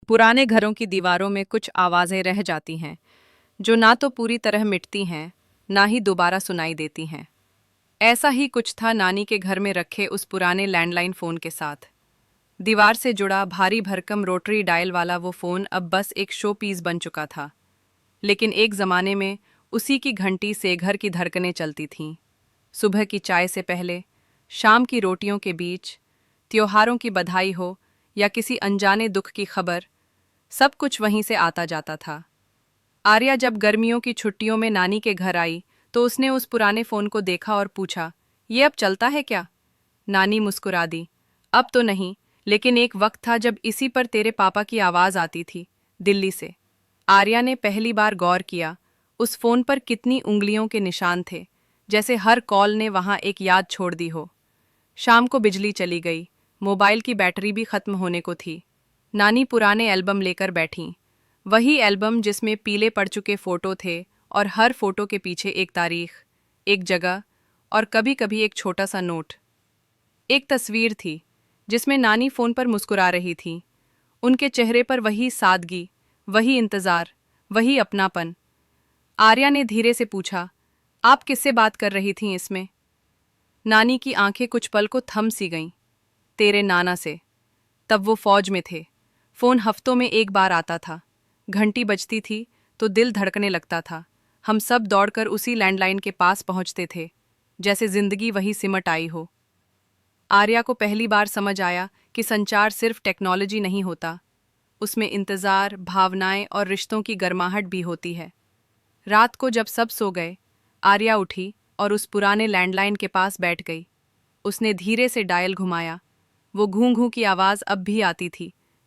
पुराने घरों की दीवारों में कुछ आवाज़ें रह जाती हैं, जो ना तो पूरी तरह मिटती हैं, ना ही दोबारा सुनाई देती हैं। ऐसा ही कुछ था नानी के घर में रखे उस पुराने लैंडलाइन फ़ोन के साथ। दीवार से जुड़ा भारी भरकम रोटरी डायल वाला वो फ़ोन अब बस एक शो पीस बन चुका था। लेकिन एक ज़माने में उसी की घंटी से घर की धड़कनें चलती थीं। सुबह की चाय से पहले, शाम की रोटियों के बीच, त्योहारों की बधाई हो या किसी अनजाने दुख की खबर, सब कुछ वहीं से आता जाता था। आर्या जब गर्मियों की छुट्टियों में नानी के घर आई तो उसने उस पुराने फ़ोन को देखा और पूछा, ये अब चलता है क्या? नानी मुस्कुरा दी, अब तो नहीं, लेकिन एक वक्त था जब इसी पर तेरे पापा की आवाज़ आती थी, दिल्ली से। आर्या ने पहली बार गौर किया, उस फ़ोन पर कितनी उंगलियों के निशान थे, जैसे हर कॉल ने वहाँ एक याद छोड़ दी हो। शाम को बिजली चली गई, मोबाइल की बैटरी भी खत्म होने को थी। नानी पुराने एल्बम लेकर बैठीं, वही एल्बम जिसमें पीले पड़ चुके फ़ोटो थे और हर फ़ोटो के पीछे एक तारीख, एक जगह और कभी-कभी एक छोटा सा नोट। एक तस्वीर थी, जिसमें नानी फ़ोन पर मुस्कुरा रही थी। उनके चेहरे पर वही सादगी, वही इंतज़ार, वही अपनापन। आर्या ने धीरे से पूछा, आप किससे बात कर रही थीं इसमें? नानी की आंखें कुछ पल को थम सी गईं। तेरे नाना से। तब वो फौज में थे। फ़ोन हफ्तों में एक बार आता था। घंटी बजती थी तो दिल धड़कने लगता था। हम सब दौड़कर उसी लैंडलाइन के पास पहुंचते थे, जैसे जिंदगी वही सिमट आई हो। आर्या को पहली बार समझ आया कि संचार सिर्फ टेक्नोलॉजी नहीं होता, उसमें इंतज़ार, भावनाएं और रिश्तों की गर्माहट भी होती है। रात को जब सब सो गए, आर्या उठी और उस पुराने लैंडलाइन के पास बैठ गई। उसने धीरे से डायल घुमाया। वो घूं घूं की आवाज़ अब भी आती थी,